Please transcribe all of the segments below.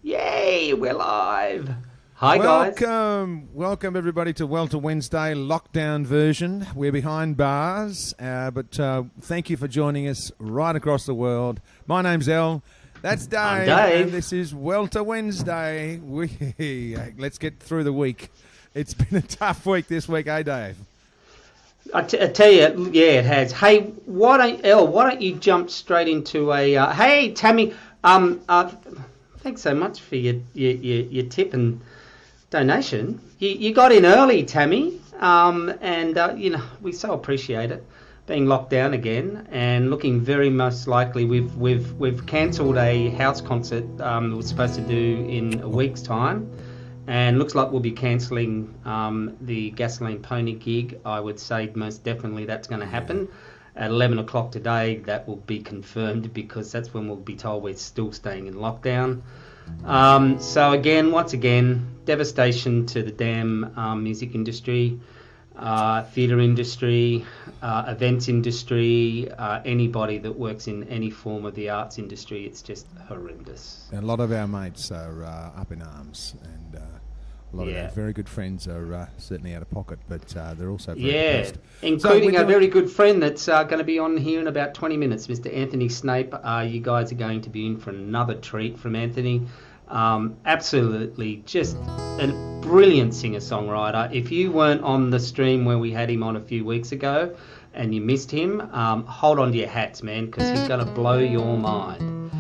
Yay, we're live. Hi, guys. Welcome everybody to Welter Wednesday lockdown version. We're behind bars, but thank you for joining us right across the world. My name's El. That's Dave. I'm Dave. And this is Welter Wednesday. Let's get through the week. It's been a tough week this week, eh, Dave? I tell you, yeah, it has. Hey, why don't you jump straight into a... hey, Tammy, thanks so much for your tip and donation. You got in early, Tammy, and we so appreciate it. Being locked down again and looking very most likely, we've cancelled a house concert we were supposed to do in a week's time, and looks like we'll be cancelling the Gasoline Pony gig. I would say most definitely that's going to happen. At 11 o'clock today, that will be confirmed because that's when we'll be told we're still staying in lockdown. So again, once again, devastation to the damn music industry, theatre industry, events industry, anybody that works in any form of the arts industry. It's just horrendous. And a lot of our mates are up in arms, and a lot of our very good friends are certainly out of pocket, but they're also very depressed. Including a very good friend that's going to be on here in about 20 minutes, Mr. Anthony Snape. You guys are going to be in for another treat from Anthony. Absolutely just a brilliant singer-songwriter. If you weren't on the stream where we had him on a few weeks ago and you missed him, hold on to your hats, man, because he's going to blow your mind.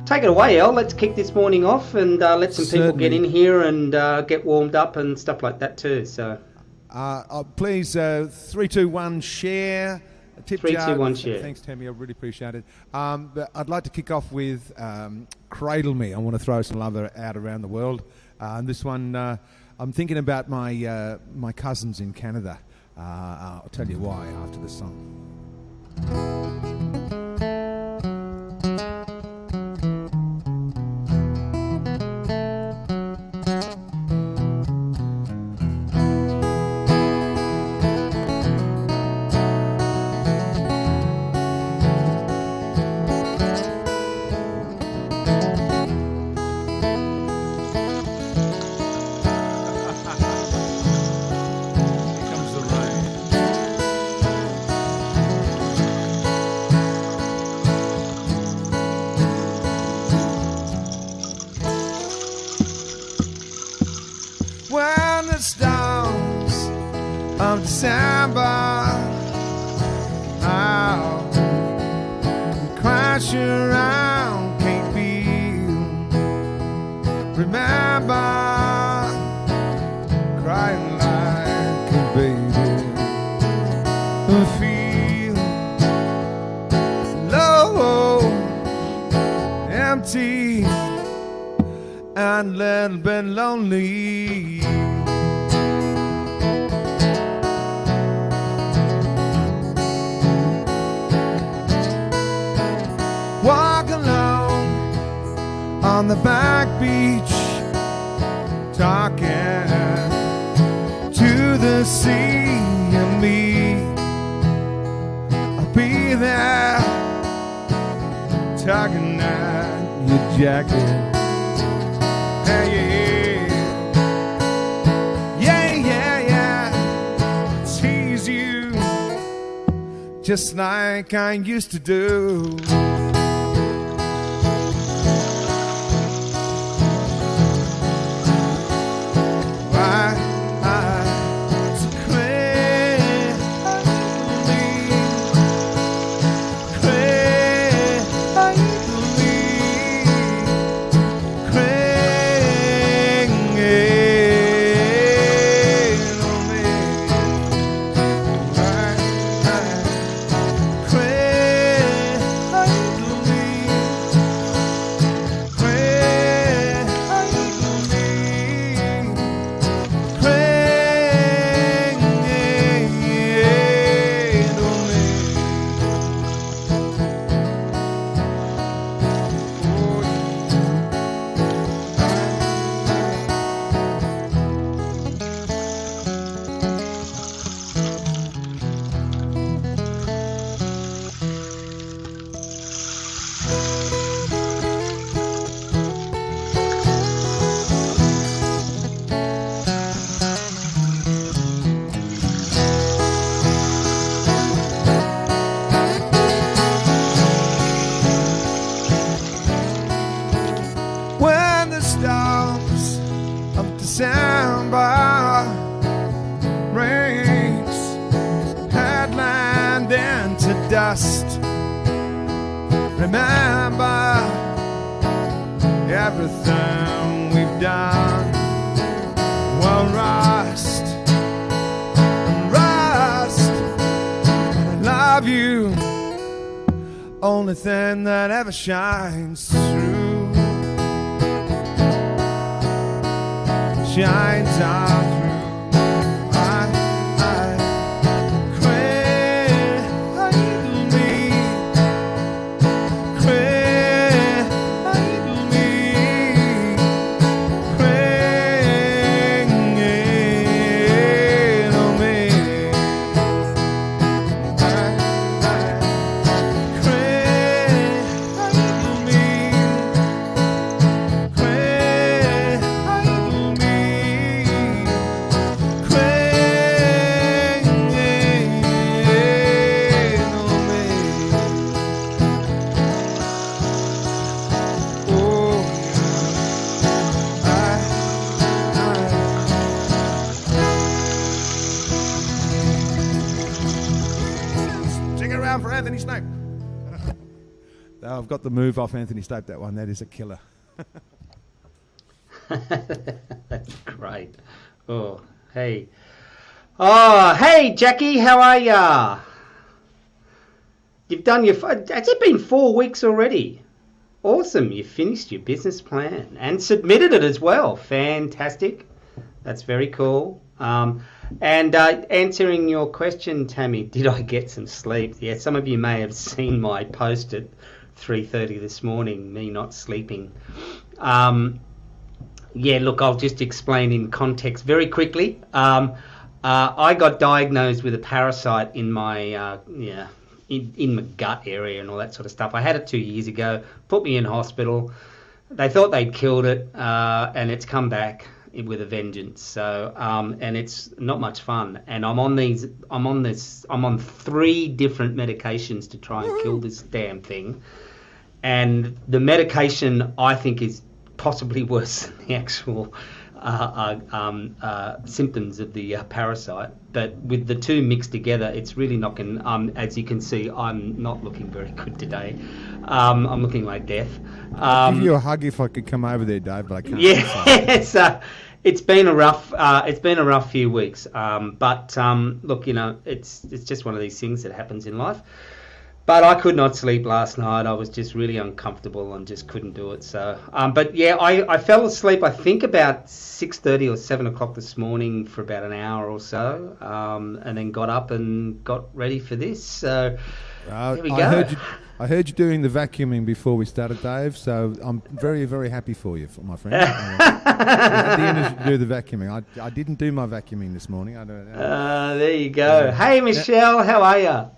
Take it away, El. Let's kick this morning off and let some people get in here and get warmed up and stuff like that too. So, please, 3, 2, 1, share. Tip 3, 2, 1, share. Thanks, Tammy. I really appreciate it. But I'd like to kick off with "Cradle Me." I want to throw some love out around the world. And this one, I'm thinking about my cousins in Canada. I'll tell you why after the song. When the storms of December out crash around Cape View, remember crying like a baby, feel low, empty, and little bit lonely. Walk alone on the back beach, talking to the sea and me. I'll be there, tugging at your jacket. Tease you just like I used to do. storms of December rains had land into dust. Remember everything we've done will rust and rust. And I love you, only thing that ever shines through. Shines on through. For Anthony Snape. I've got the move off Anthony Snape, that one. That is a killer. That's great. Oh, hey. Oh, hey, Jackie, how are ya? You've done your... Has it been 4 weeks already? Awesome. You finished your business plan and submitted it as well. Fantastic. That's very cool. And answering your question, Tammy, did I get some sleep? Yeah, some of you may have seen my post at 3:30 this morning, me not sleeping. Yeah, look, I'll just explain in context very quickly. I got diagnosed with a parasite in my in my gut area and all that sort of stuff. I had it 2 years ago, put me in hospital. They thought they'd killed it, and it's come back with a vengeance. So and it's not much fun, and I'm on 3 different medications to try and kill this damn thing, and the medication I think is possibly worse than the actual symptoms of the parasite. But with the two mixed together, it's really not going. As you can see, I'm not looking very good today. I'm looking like death. I'd give you a hug if I could come over there, Dave, but I can't. Yeah, it's been a rough few weeks. But look, you know, it's just one of these things that happens in life. But I could not sleep last night. I was just really uncomfortable and just couldn't do it. So, but yeah, I fell asleep, I think about 6:30 or 7 o'clock this morning for about an hour or so, and then got up and got ready for this. So there we go. I heard you doing the vacuuming before we started, Dave, so I'm very, very happy for you, my friend. At the end, you do the vacuuming. I didn't do my vacuuming this morning. I don't know. There you go. Hey, Michelle, how are you?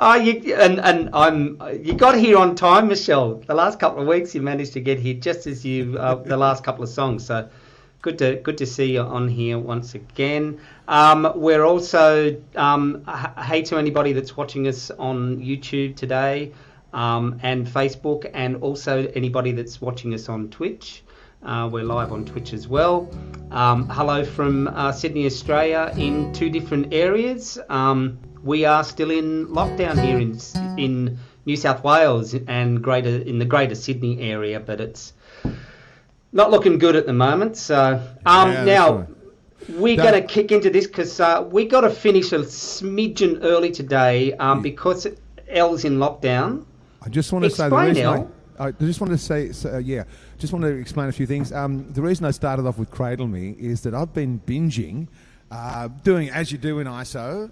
Oh, you got here on time, Michelle. The last couple of weeks you managed to get here just as you the last couple of songs. So good to see you on here once again. We're also hey to anybody that's watching us on YouTube today, and Facebook, and also anybody that's watching us on Twitch. We're live on Twitch as well. Hello from Sydney, Australia, in 2 different areas. We are still in lockdown here in New South Wales and in the Greater Sydney area, but it's not looking good at the moment. So now we're going to kick into this because we got to finish a smidgen early today because Elle's in lockdown. I just want to say the reason I just want to say, just want to explain a few things. The reason I started off with Cradle Me is that I've been binging. Doing as you do in ISO,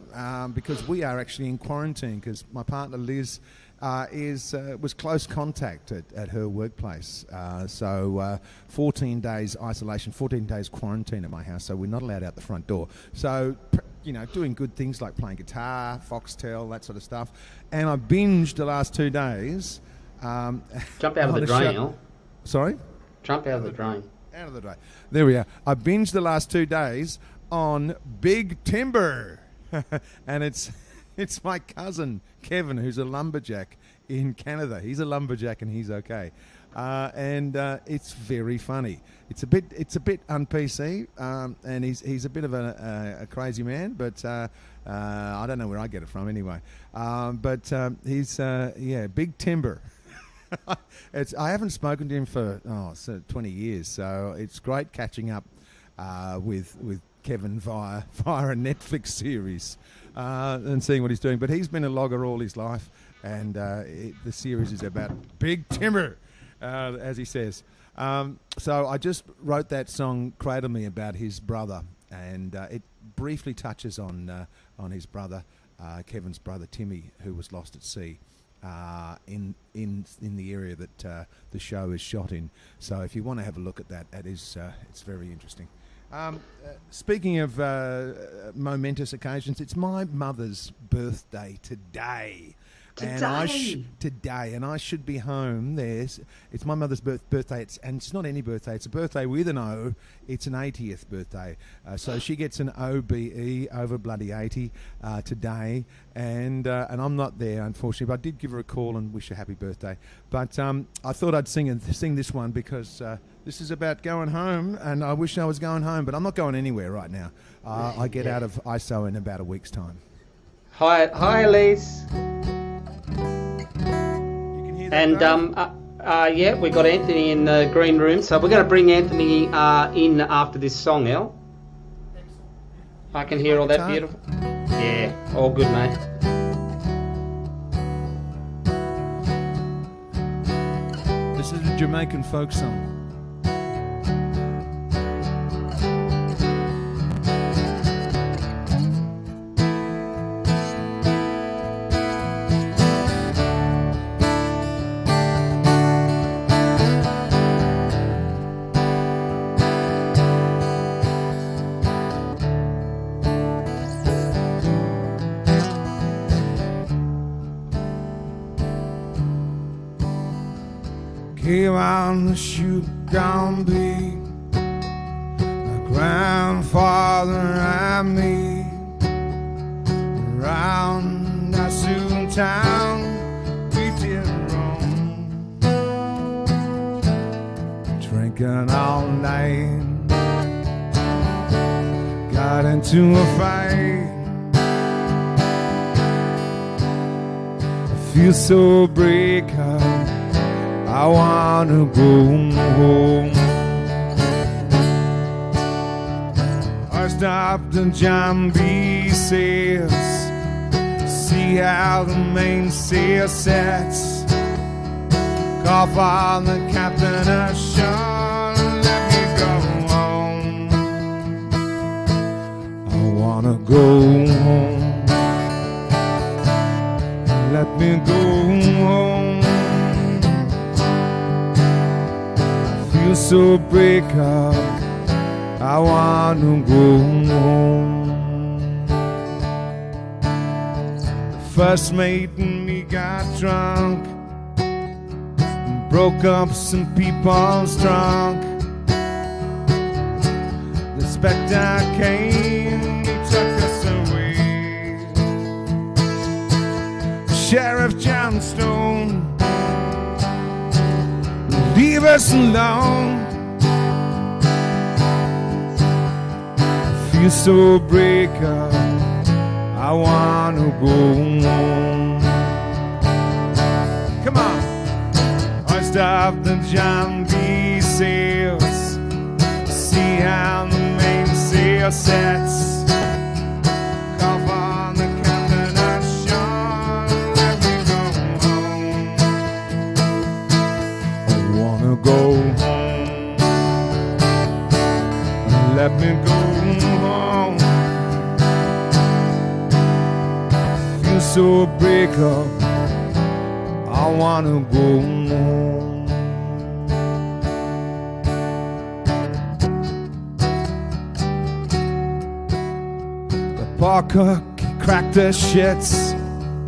because we are actually in quarantine because my partner Liz was close contact at her workplace. So 14 days isolation, 14 days quarantine at my house, so we're not allowed out the front door. So, you know, doing good things like playing guitar, foxtail, that sort of stuff. And I binged the last 2 days. Jump out of the drain, Al. Sorry? Jump out of the drain. Out of the drain. There we are. I binged the last 2 days on Big Timber, and it's my cousin Kevin, who's a lumberjack in Canada. He's a lumberjack and he's okay. and it's very funny. It's a bit un-PC, and he's a bit of a crazy man, but I don't know where I get it from anyway. But he's Big Timber. I haven't spoken to him for 20 years, so it's great catching up with Kevin via a Netflix series and seeing what he's doing. But he's been a logger all his life, and the series is about Big Timber, as he says. So I just wrote that song "Cradle Me" about his brother, and it briefly touches on his brother, Kevin's brother Timmy, who was lost at sea. In the area that the show is shot in. So if you want to have a look at that, it's very interesting. Speaking of momentous occasions, it's my mother's birthday today. And I should be home. It's my mother's birthday, and it's not any birthday. It's a birthday with an O. It's an 80th birthday, so she gets an OBE, over bloody 80, today. And I'm not there, unfortunately. But I did give her a call and wish her happy birthday. But I thought I'd sing this one because this is about going home, and I wish I was going home, but I'm not going anywhere right now. I get out of ISO in about a week's time. Hi, Elise. And we've got Anthony in the green room, so we're going to bring Anthony in after this song, El. I can hear all that beautiful. Yeah, all good, mate. This is a Jamaican folk song. Came on the shoot down beat, my grandfather and me, around that soon town we did roam, drinking all night, got into a fight, I feel so break up, I wanna go home. I stopped in John B. sails, see how the mainsail sets. Call for the captain ashore, let me go home. I wanna go home, let me go home. So break up, I wanna go home. The first mate and me got drunk, and broke up some people's trunk. The spectre came, he took us away. Sheriff Johnstone, leave us alone. I feel so break up, I wanna go home. Come on. I stopped the John B. sails, see how the mainsail sets. Call for the captain ashore, let me go home. I wanna go home, let me go home. Feel so break up, I wanna go home. The bar cook cracked the shits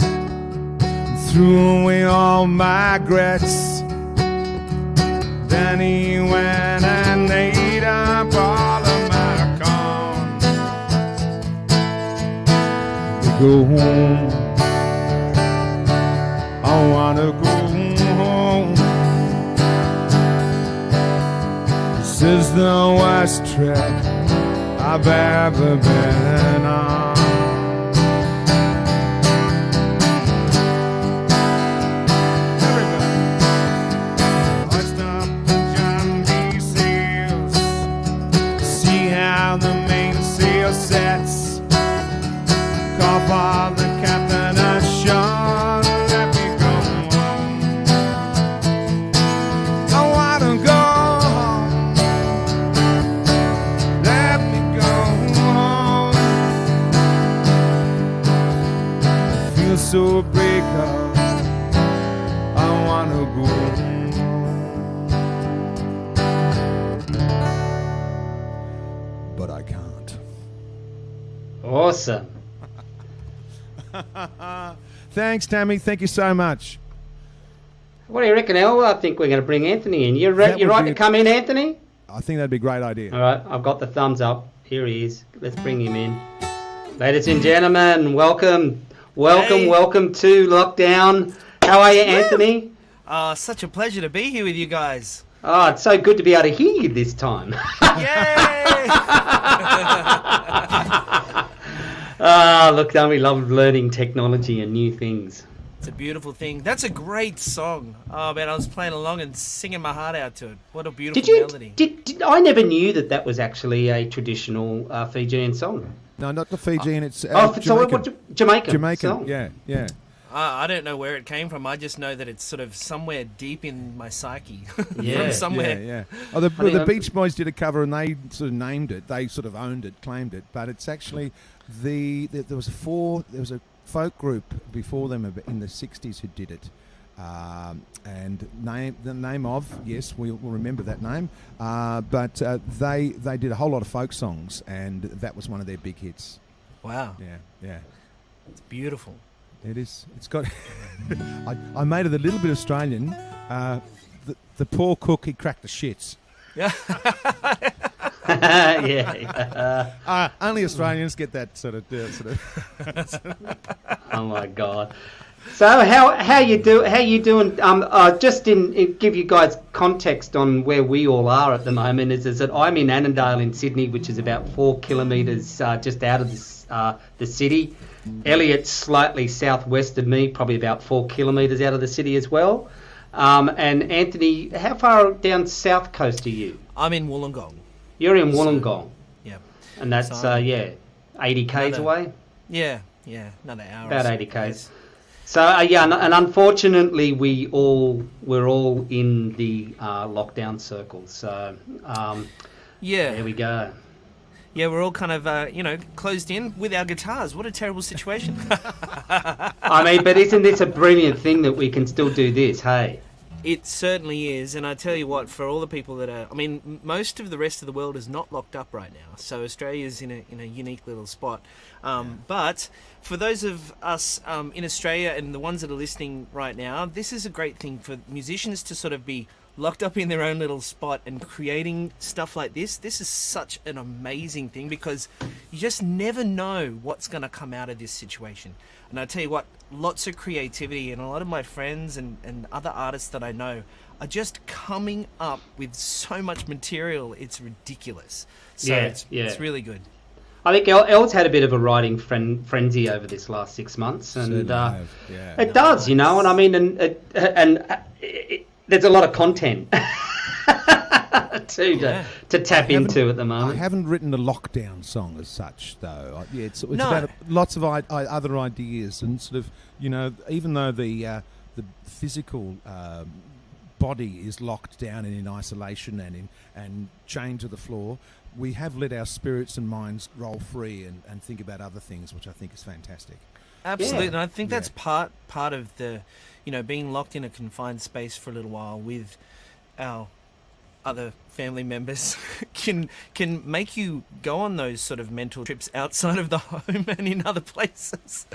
and threw away all my regrets. Then he went and ate up all of my corn. We go home, I wanna go home. This is the worst trip I've ever been on. Sets. Call for the captain ashore. Let me go home. I wanna go home. Let me go home. I feel so break up. I wanna go home. But I can't. Awesome. Thanks, Tammy. Thank you so much. What do you reckon, El? I think we're going to bring Anthony in. You're right to come in, Anthony? I think that'd be a great idea. All right, I've got the thumbs up. Here he is. Let's bring him in. Ladies and gentlemen, welcome to Lockdown. How are you, Anthony? Such a pleasure to be here with you guys. Oh, it's so good to be able to hear you this time. Yay! Look, don't we love learning technology and new things? It's a beautiful thing. That's a great song. Oh, man, I was playing along and singing my heart out to it. What a beautiful melody. I never knew that was actually a traditional Fijian song. No, not the Fijian. It's Jamaican song. Yeah. I don't know where it came from. I just know that it's sort of somewhere deep in my psyche. Yeah. From somewhere. Yeah. Oh, the Beach Boys did a cover and they sort of named it. They sort of owned it, claimed it. But it's actually there was a folk group before them in the 60s who did it. And the name of, yes, we'll remember that name. But they did a whole lot of folk songs, and that was one of their big hits. Wow. Yeah. It's beautiful. It is. It's got. I made it a little bit Australian. The poor cook, he cracked the shits. Yeah. Yeah. Only Australians get that sort of. Oh my God. So how you doing? Just give you guys context on where we all are at the moment. Is that I'm in Annandale in Sydney, which is about 4 kilometres just out of the city. Elliot's slightly southwest of me, probably about 4 kilometres out of the city as well. And Anthony, how far down south coast are you? I'm in Wollongong. You're in Wollongong. Yeah. And that's 80 k's away. Yeah, another hour. About 80 k's. So and unfortunately we're all in the lockdown circle. So there we go. Yeah, we're all kind of closed in with our guitars. What a terrible situation. I mean, but isn't this a brilliant thing that we can still do this? Hey. It certainly is, and I tell you what, for all the people that are, most of the rest of the world is not locked up right now, so Australia's in a unique little spot. But for those of us in Australia and the ones that are listening right now, this is a great thing for musicians to sort of be locked up in their own little spot and creating stuff like this. This is such an amazing thing because you just never know what's going to come out of this situation. And I tell you what, lots of creativity, and a lot of my friends and other artists that I know are just coming up with so much material. It's ridiculous. So it's really good. I think El's had a bit of a writing frenzy over this last 6 months, and it does, and I mean, and there's a lot of content to tap into at the moment. I haven't written a lockdown song as such, though. It's about lots of other ideas, and sort of, even though the physical body is locked down and in isolation and chained to the floor, we have let our spirits and minds roll free and think about other things, which I think is fantastic. Absolutely, and I think that's part of the, being locked in a confined space for a little while with our other family members can make you go on those sort of mental trips outside of the home and in other places.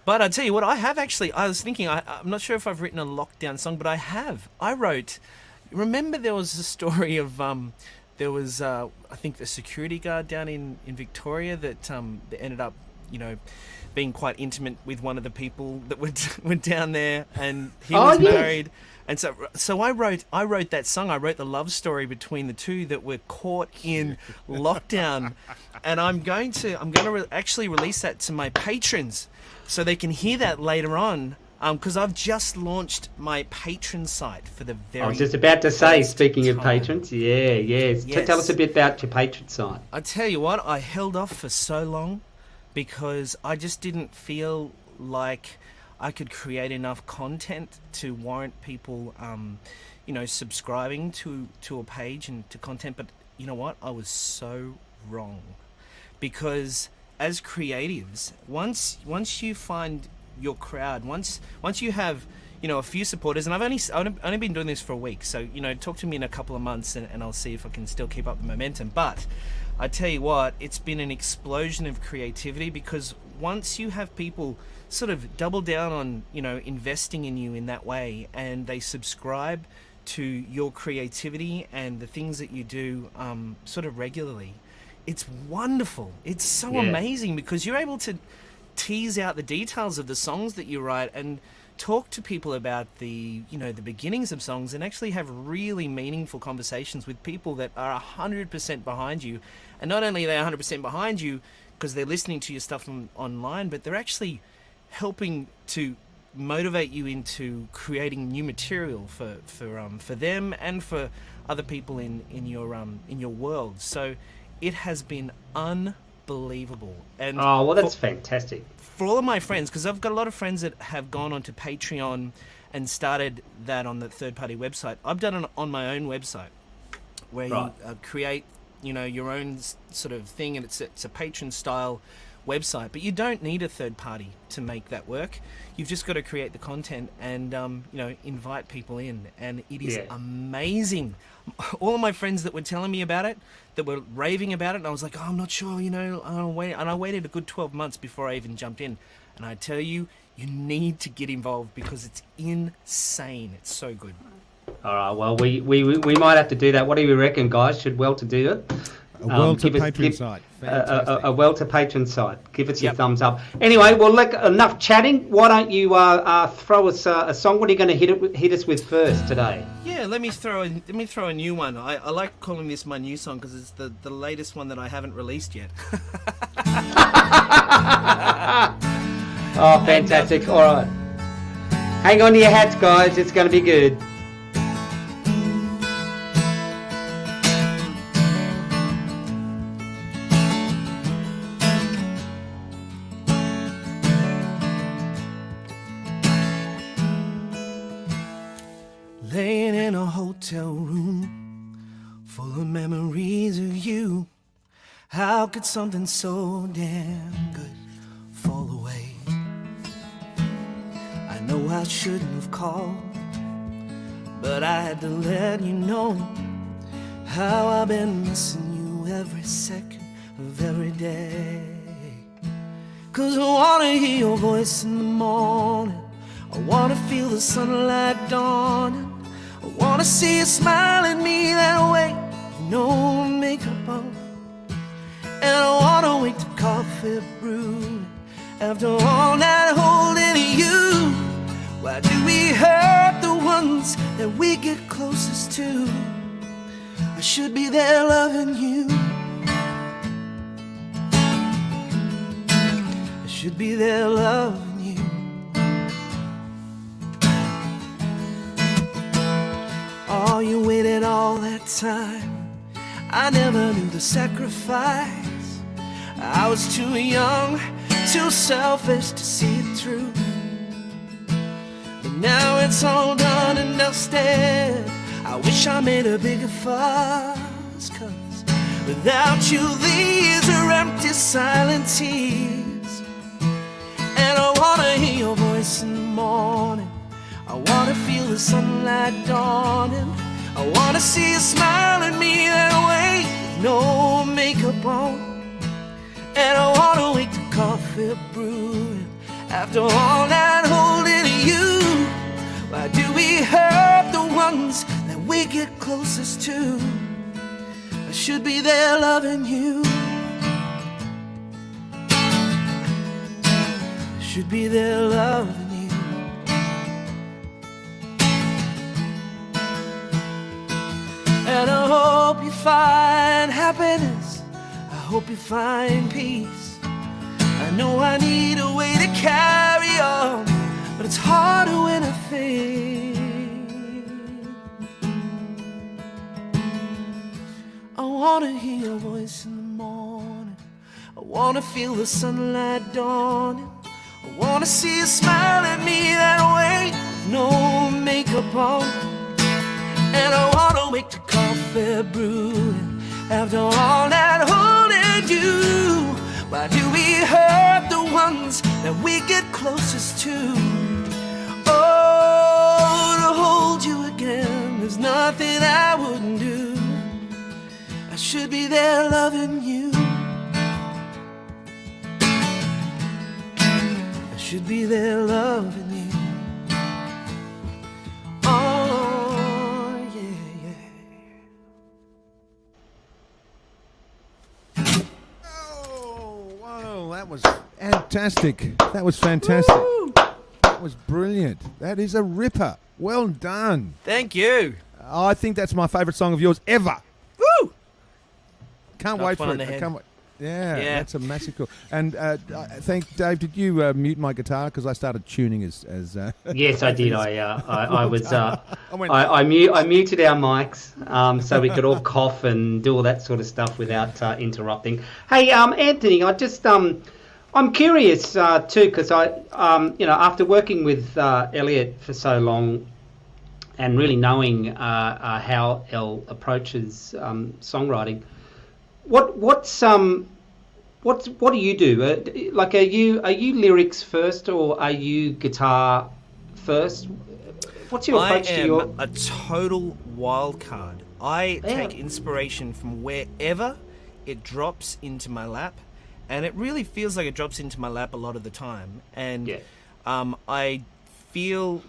But I tell you what, I was thinking, I'm not sure if I've written a lockdown song, but I wrote, remember there was a story of, there was, I think, the security guard down in Victoria that ended up, being quite intimate with one of the people that were down there, and he was married, And so I wrote that song. I wrote the love story between the two that were caught in lockdown, and I'm going to actually release that to my patrons, so they can hear that later on. Because I've just launched my patron site for the very. I was just about to say, speaking of time. patrons, yes. Tell us a bit about your patron site. I tell you what, I held off for so long because I just didn't feel like I could create enough content to warrant people, subscribing to a page and to content. But you know what? I was so wrong, because as creatives, once you find your crowd, once you have a few supporters, and I've only been doing this for a week, so talk to me in a couple of months and I'll see if I can still keep up the momentum. But I tell you what, it's been an explosion of creativity, because once you have people sort of double down on investing in you in that way, and they subscribe to your creativity and the things that you do sort of regularly, it's wonderful. It's so amazing, because you're able to tease out the details of the songs that you write and talk to people about the beginnings of songs, and actually have really meaningful conversations with people that are 100% behind you. And not only are they 100% behind you because they're listening to your stuff online, but they're actually helping to motivate you into creating new material for them and for other people in your world. So it has been unbelievable. And that's fantastic. For all of my friends, because I've got a lot of friends that have gone onto Patreon and started that on the third-party website. I've done it on my own website, where you create your own sort of thing, and it's a patron-style website. But you don't need a third party to make that work. You've just got to create the content and invite people in, and it is amazing. All of my friends that were telling me about it, that were raving about it, and I was like, I'm not sure, I'll wait. And I waited a good 12 months before I even jumped in. And I tell you, you need to get involved, because it's insane. It's so good. All right, well, we might have to do that. What do you reckon, guys? Should Welter do it? A Welter patron site. A Welter patron site. Give us your thumbs up. Anyway, well, enough chatting. Why don't you throw us a song? What are you going to hit us with first today? Yeah, let me throw a new one. I like calling this my new song, because it's the latest one that I haven't released yet. Oh, fantastic. All right. Hang on to your hats, guys. It's going to be good. Laying in a hotel room full of memories of you. How could something so damn good fall away? I know I shouldn't have called, but I had to let you know how I've been missing you every second of every day. 'Cause I wanna hear your voice in the morning, I wanna feel the sunlight dawning, I wanna see you smile at me that way, no makeup on. And I wanna wake to coffee brewing after all night holding you. Why do we hurt the ones that we get closest to? I should be there loving you, I should be there loving you. Oh, you waited all that time, I never knew the sacrifice. I was too young, too selfish to see it through. But now it's all done and dusted, I wish I made a bigger fuss. 'Cause without you these are empty silent tears. And I wanna hear your voice in the morning, I wanna feel the sunlight dawning, I wanna see you smile at me that way, with no makeup on. And I wanna wake to coffee brewing after all night holding you. Why do we hurt the ones that we get closest to? I should be there loving you, I should be there loving you. hope you find happiness. I hope you find peace. I know I need a way to carry on, but it's hard to win a thing. I wanna hear your voice in the morning. I wanna feel the sunlight dawning. I wanna see you smile at me that way, with no makeup on. And I wanna wake the coffee brewing after all that holding you. Why do we hurt the ones that we get closest to? Oh, to hold you again, there's nothing I wouldn't do. I should be there loving you. I should be there loving you. Oh, yeah, yeah. Oh, whoa, that was fantastic. That was fantastic. Woo! That was brilliant. That is a ripper. Well done. Thank you. I think that's my favourite song of yours ever. Woo! Can't Knocked wait one for on it. the I head. can't wait. Yeah, Yeah. that's a massive cool. And I think, Dave, did you mute my guitar because I started tuning as Yes, I did. I was I went- I muted our mics so we could all cough and do all that sort of stuff without interrupting. Hey, Anthony, I'm curious too, because after working with Elliot for so long and really knowing how Elle approaches songwriting, what do you do? Are you lyrics first or are you guitar first? What's your approach to your? I am a total wild card. I take inspiration from wherever it drops into my lap, and it really feels like it drops into my lap a lot of the time. And I feel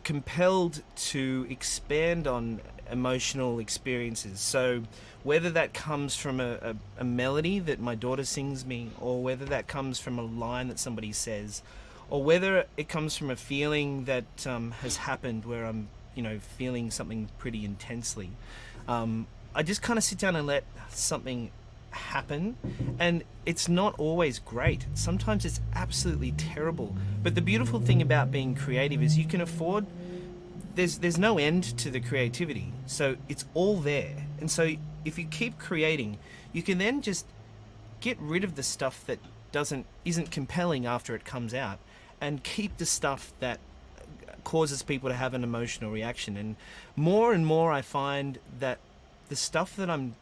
compelled to expand on emotional experiences. So whether that comes from a melody that my daughter sings me, or whether that comes from a line that somebody says, or whether it comes from a feeling that has happened where I'm, feeling something pretty intensely, I just kind of sit down and let something happen. And it's not always great. Sometimes it's absolutely terrible. But the beautiful thing about being creative is you can afford, there's no end to the creativity, so it's all there. And so if you keep creating, you can then just get rid of the stuff that isn't compelling after it comes out, and keep the stuff that causes people to have an emotional reaction. And more I find that the stuff that I'm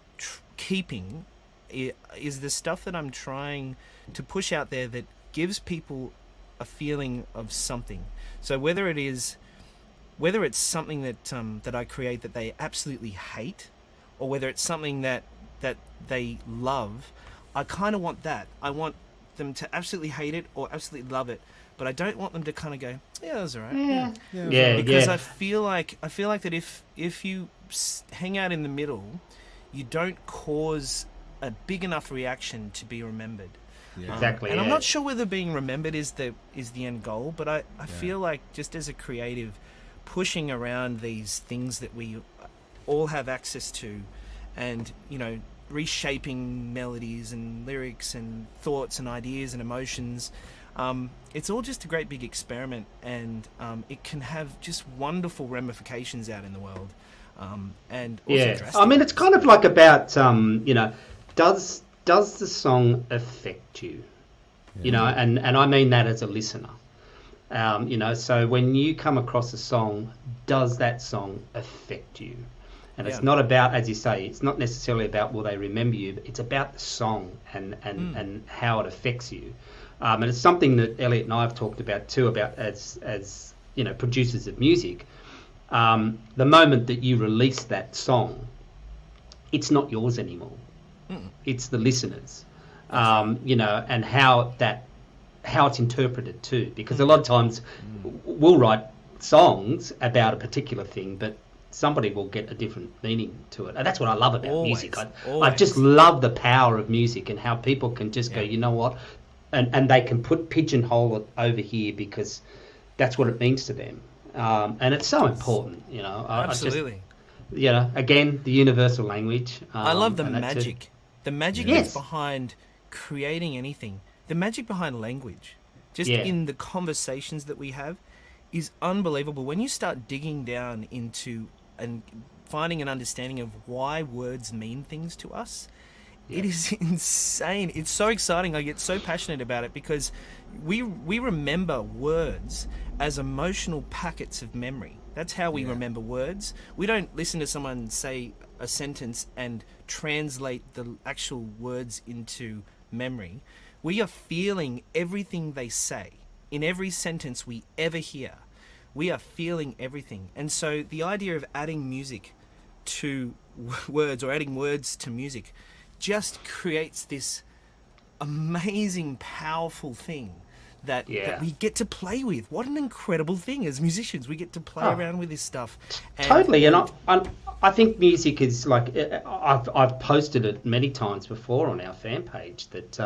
keeping is the stuff that I'm trying to push out there that gives people a feeling of something. So whether it's something that I create that they absolutely hate, or whether it's something that they love, I kind of want that. I want them to absolutely hate it or absolutely love it, but I don't want them to kind of go, yeah, that's all right. Yeah. Because I feel like that if you hang out in the middle, you don't cause a big enough reaction to be remembered. Yeah. Exactly. And I'm not sure whether being remembered is the end goal, but I feel like just as a creative, pushing around these things that we all have access to, and reshaping melodies and lyrics and thoughts and ideas and emotions, it's all just a great big experiment, and it can have just wonderful ramifications out in the world, and also drastic. I mean, it's kind of like about does the song affect you? And I mean that as a listener. So when you come across a song, does that song affect you? And it's not about, as you say, it's not necessarily about will they remember you, but it's about the song and how it affects you. And it's something that Elliot and I have talked about too, about as producers of music. The moment that you release that song, it's not yours anymore. It's the listeners. And how it's interpreted too, because a lot of times we'll write songs about a particular thing, but somebody will get a different meaning to it. And that's what I love about music. I just love the power of music and how people can just go, you know what, and they can pigeonhole it over here because that's what it means to them. And it's so important, Absolutely. again, the universal language. I love the and that's it. magic. The magic Yes. that's behind creating anything. The magic behind language. Just Yeah. in the conversations that we have is unbelievable. When you start digging down into and finding an understanding of why words mean things to us, it is insane. It's so exciting. I get so passionate about it because we remember words as emotional packets of memory. That's how we remember words. We don't listen to someone say a sentence and translate the actual words into memory. We are feeling everything they say. In every sentence we ever hear, we are feeling everything. And so the idea of adding music to words or adding words to music just creates this amazing, powerful thing that we get to play with. What an incredible thing as musicians. We get to play around with this stuff. Totally. And I think music is like, I've posted it many times before on our fan page that,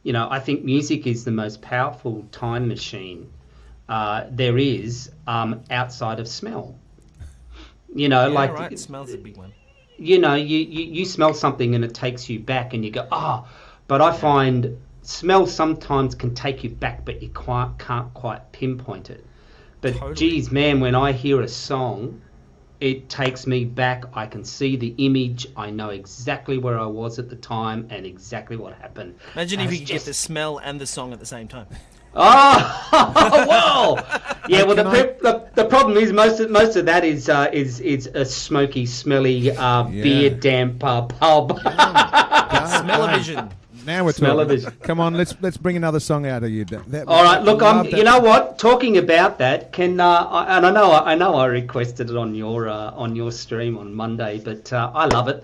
I think music is the most powerful time machine there is outside of smell. Right. Smell's a big one. You smell something and it takes you back and you go, but I find smell sometimes can take you back, but you can't quite pinpoint it. But Totally. geez, man, when I hear a song, it takes me back. I can see the image. I know exactly where I was at the time and exactly what happened. Imagine if you could get the smell and the song at the same time. Oh, whoa! Yeah, well, the problem is most of that is a smoky, smelly, beer damp pub. Smell-o-vision. Now we're talking. Come on, let's bring another song out of you. All right, look, you know what? Talking about that, and I know I requested it on your stream on Monday, but I love it.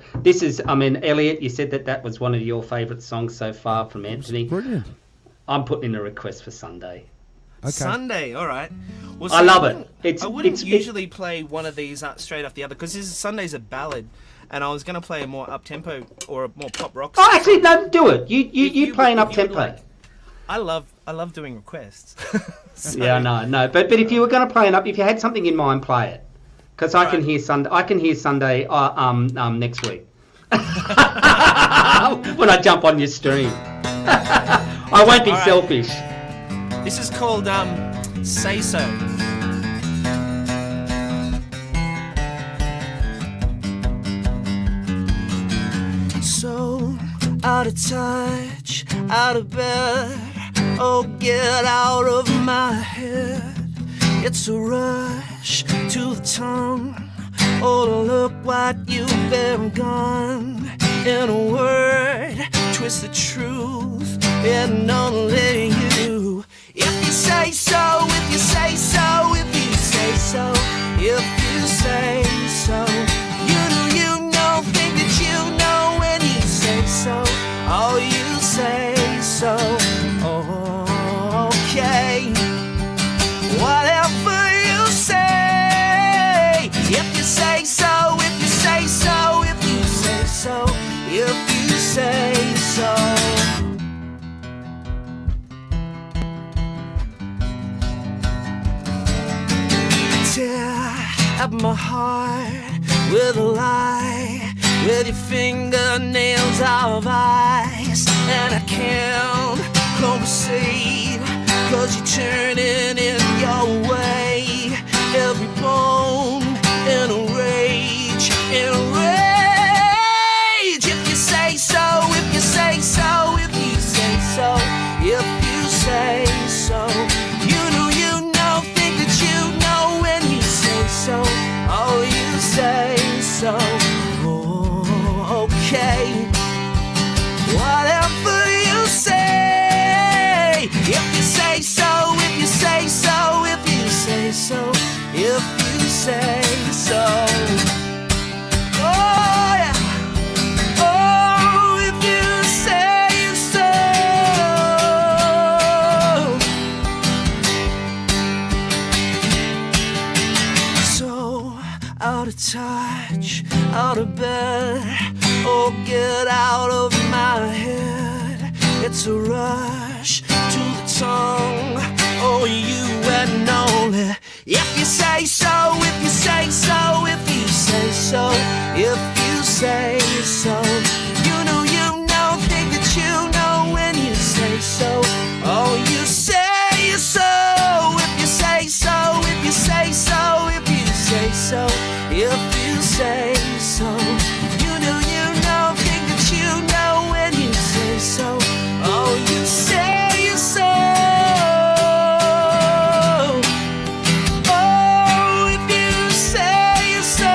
Elliot, you said that was one of your favourite songs so far from Anthony. Brilliant. I'm putting in a request for Sunday. Okay. Sunday, all right. Well, I love it. I wouldn't usually play one of these straight off the other because Sunday's a ballad, and I was going to play a more up-tempo or a more pop rock song. Oh, actually, no, do it. You play an up-tempo. I love doing requests. Yeah, no. But if you were going to play if you had something in mind, play it. Because I can hear Sunday next week. When I jump on your stream. I won't be selfish. This is called Say So. So out of touch, out of bed, oh get out of my head. It's a rush to the tongue, oh look what you've been gone. In a word, twist the truth, and only you. If you say so, if you say so, if you say so, if you say so, you know, think that you know when you say so, oh you say so, oh, okay, whatever you say, if you say so, if you say so, if you say so, if you say so. Tear up my heart with a lie, with your fingernails of ice, and I can't proceed, 'cause you're turning in your way, every bone in a rage, in a rage. If you say so, if you say so, if you say so, if you say so, you know, think that you know when you say so, oh you say so, oh okay, whatever you say, if you say so, if you say so, if you say so, if you say so, oh yeah, oh if you say so. So out of touch, out of bed, oh get out of my head. It's a rush to the tongue, oh you and only if you say so, if you say so, if you say say so. If you say so, you know, think that you know when you say so. Oh, you say so. If you say so, if you say so, if you say so, if you say so, you know, think that you know when you say so. Oh, you say so. Oh, if you say so.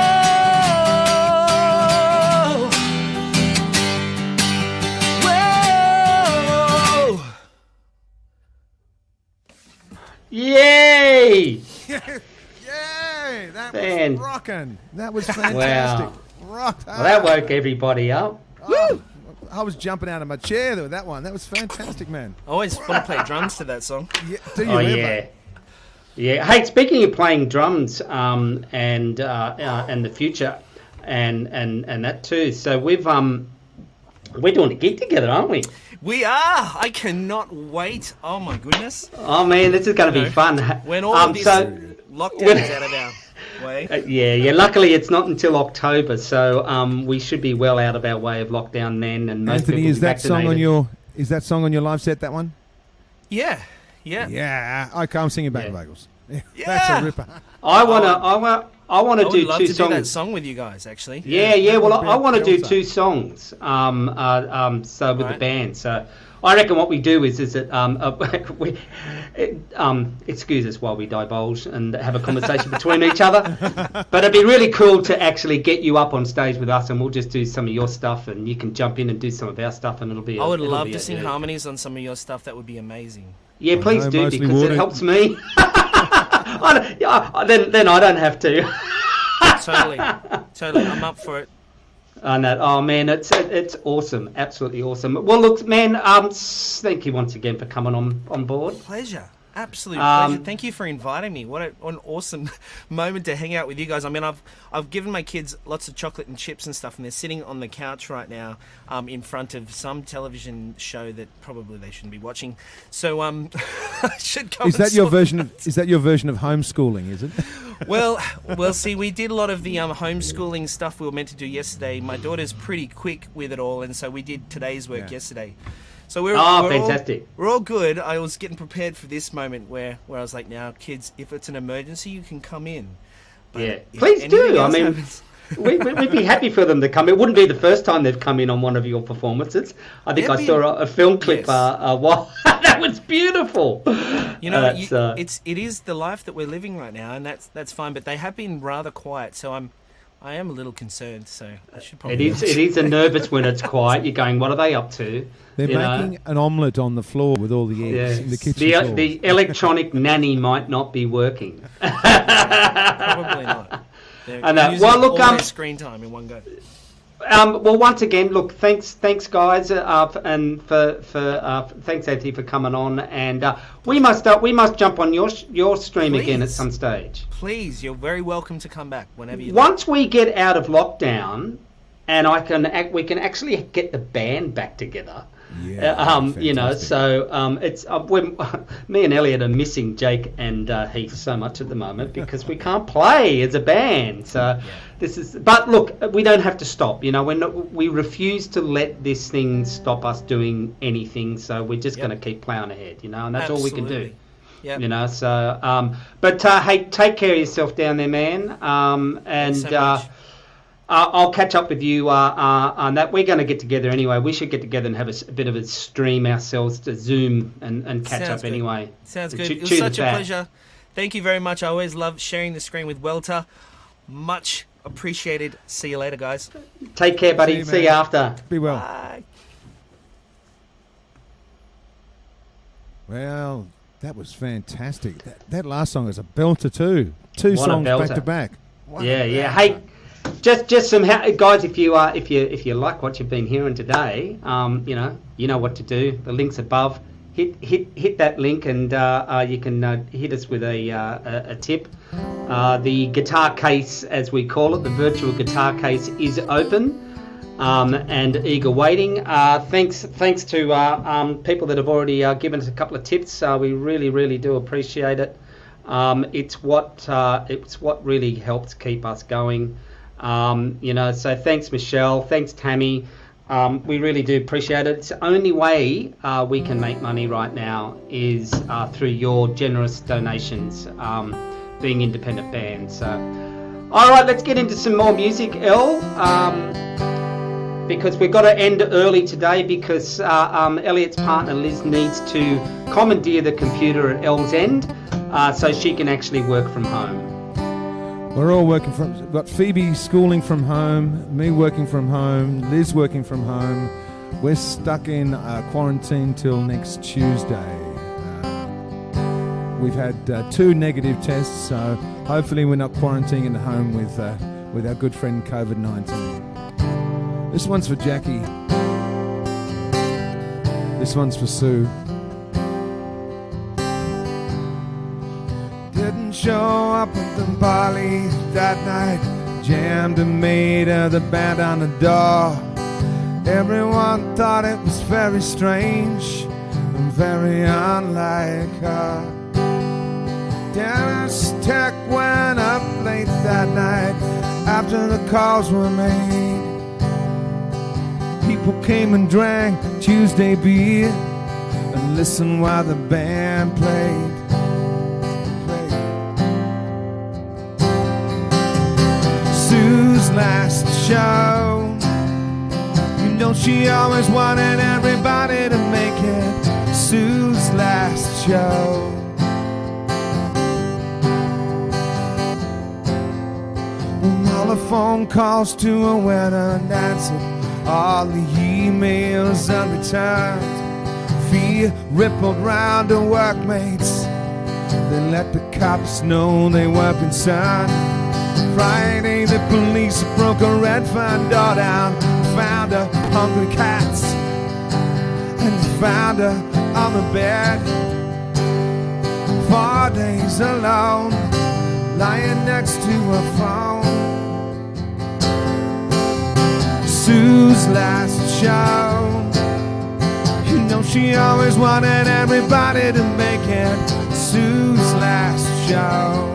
Whoa. Yay! Yay! That Man. was rocking. That was fantastic. Wow. Rocked Well, that woke everybody up. Woo! I was jumping out of my chair with that one. That was fantastic, man. I always want to play drums to that song. Yeah, do you Oh ever? yeah, yeah. Hey, speaking of playing drums, and the future, and that too. So we're doing a gig together, aren't we? We are. I cannot wait. Oh my goodness. Oh man, this is going to be fun. When all of this lockdown is out of our way. Yeah. Luckily, it's not until October, so we should be well out of our way of lockdown then. And most Anthony, people is will be that song vaccinated. on your live set? That one? Yeah. Yeah. Okay, I'm singing back vocals. Yeah. That's a ripper. I want to I would do love two to songs. do that song with you guys, actually. Yeah. Well, that would be I want to a do belter. 2 songs. So with the Right. band. So I reckon what we do is that excuse us while we divulge and have a conversation between each other. But it'd be really cool to actually get you up on stage with us, and we'll just do some of your stuff, and you can jump in and do some of our stuff, and it'll be. I would love to sing harmonies on some of your stuff. That would be amazing. Yeah, please know, do, mostly because water. it helps me. Then I don't have to. Totally. I'm up for it. I know. Oh man, it's awesome, absolutely awesome. Well, look, man, thank you once again for coming on board. Pleasure. Absolute pleasure. Thank you for inviting me. What an awesome moment to hang out with you guys. I mean, I've given my kids lots of chocolate and chips and stuff, and they're sitting on the couch right now, in front of some television show that probably they shouldn't be watching. So I should come. Is that your version of homeschooling? Is it? Well, see, we did a lot of the homeschooling stuff we were meant to do yesterday. My daughter's pretty quick with it all, and so we did today's work yesterday. So we're fantastic. We're all good. I was getting prepared for this moment where I was like, now, kids, if it's an emergency, you can come in. But Yeah, if please anything do. I else mean, happens- we'd be happy for them to come. It wouldn't be the first time they've come in on one of your performances. I think It'd I be- saw a film clip. Yes. That was beautiful. You know, That's, it is the life that we're living right now, and that's fine. But they have been rather quiet, so I am a little concerned. So I should probably. it is a nervous when it's quiet. You're going, what are they up to? They're You know? making an omelette on the floor with all the eggs in the kitchen floor. The electronic nanny might not be working. Probably not. They're I know. using Well, look, all their screen time in one go. Well, once again, look, thanks, guys, and for thanks, Anthony, for coming on. And we must jump on your stream again at Please. some stage. Please, you're very welcome to come back whenever you like. Once we get out of lockdown, and we can actually get the band back together. Yeah, You know, fantastic. so it's me and Elliot are missing Jake and Heath so much at the moment because we can't play as a band. So this is. But look, we don't have to stop. You know, we refuse to let this thing stop us doing anything. So we're just going to keep plowing ahead. You know, and that's all we can do. Absolutely. Yep. You know, so but hey, take care of yourself down there, man. And Thanks so much. I'll catch up with you on that. We're going to get together anyway. We should get together and have a bit of a stream ourselves to Zoom and catch Sounds up good. anyway. Sounds To good. chew It was the such a fat. pleasure. Thank you very much. I always love sharing the screen with Welter. Much appreciated. See you later, guys. Take care, buddy. See you, See you man. after. Be well. Bye. Well, that was fantastic. That last song is a belter too. Two What a songs back belter. to back. What a Yeah. belter. Hey, just some guys. If you like what you've been hearing today, you know what to do. The link's above. Hit that link, and you can hit us with a tip. The guitar case, as we call it, the virtual guitar case, is open. And eager waiting. Thanks to people that have already given us a couple of tips. We really do appreciate it. It's what really helps keep us going. So thanks, Michelle. Thanks, Tammy. We really do appreciate it. It's the only way we can make money right now is through your generous donations, being independent bands. So, all right, let's get into some more music, Elle, because we've got to end early today because Elliot's partner Liz needs to commandeer the computer at Elle's end so she can actually work from home. We're all working from. We've got Phoebe schooling from home, me working from home, Liz working from home. We're stuck in quarantine till next Tuesday. We've had 2 negative tests, so hopefully we're not quarantining at home with our good friend COVID-19. This one's for Jackie. This one's for Sue. Didn't show up at the party that night. Jammed and made the band on the door. Everyone thought it was very strange and very unlike her. Dennis Tech went up late that night after the calls were made. People came and drank Tuesday beer and listened while the band played. Sue's last show, you know she always wanted everybody to make it. Sue's last show. All the phone calls to a wedding unanswered, all the emails unreturned. Fear rippled round her workmates, they let the cops know they were concerned. Friday the police broke a red front door down, found her hungry cats, and found her on the bed. 4 days alone, lying next to her phone. Sue's last show, you know she always wanted everybody to make it. Sue's last show.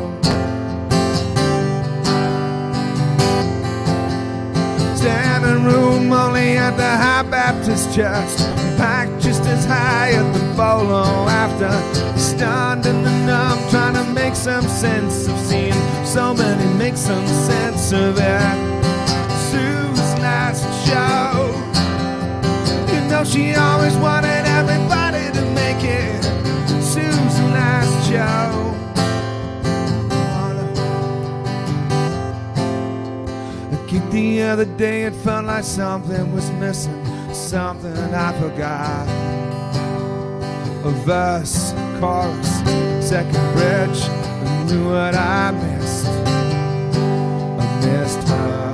Standing room only at the High Baptist Church, packed just as high at the bolo after. Stunned and numb, trying to make some sense of seeing so many make some sense of it. Sue's last show, you know she always wanted everybody to make it. Sue's last show. The other day it felt like something was missing, something I forgot. A verse, chorus, second bridge, I knew what I missed. I missed her.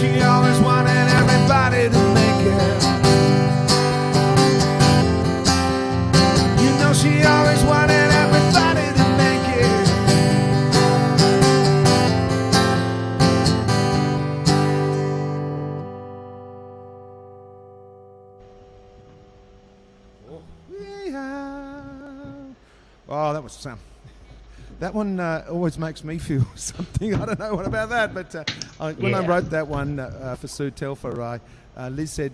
She always wanted everybody to make it. She always wanted everybody to make it. Oh, that was that one always makes me feel something. I don't know what about that, but when I wrote that one for Sue Telfer, Liz said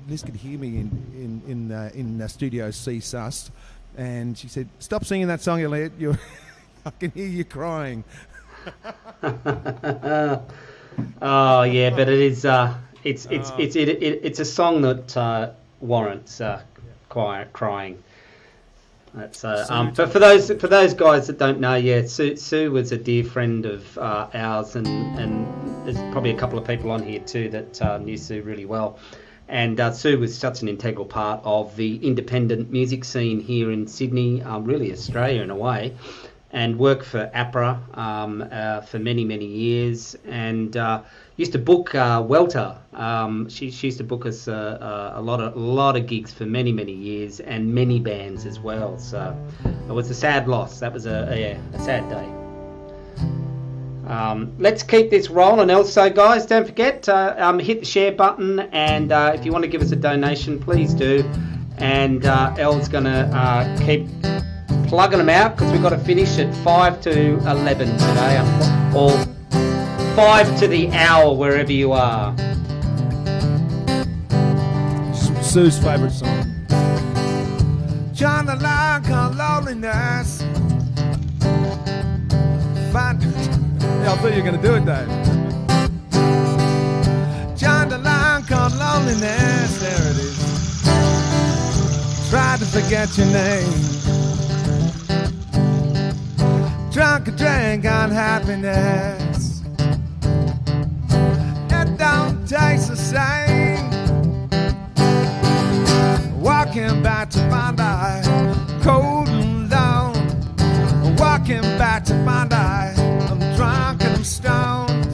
Liz could hear me in Studio C Sus. And she said, "Stop singing that song, Elliot. I can hear you crying." Oh yeah, but it is. It's a song that warrants crying. That's but for those guys that don't know, yeah, Sue was a dear friend of ours, and there's probably a couple of people on here too that knew Sue really well. And Sue was such an integral part of the independent music scene here in Sydney, really Australia in a way, and worked for APRA for many, many years, and used to book Welter. She used to book us a lot of gigs for many, many years, and many bands as well. So it was a sad loss. That was a sad day. let's keep this rolling. Also, guys, don't forget to hit the share button, and if you want to give us a donation, please do. And Elle's going to keep plugging them out because we've got to finish at 5 to 11 today, or 5 to the hour, wherever you are. Sue's favourite song. John the Lion called loneliness. Yeah, I thought you were going to do it, Dave. John the Lion called loneliness. There it is. Tried to forget your name. Drunk a drink on happiness. It don't taste the same. Walking back to Bondi, cold and down. Walking back to Bondi, I'm drunk and I'm stoned.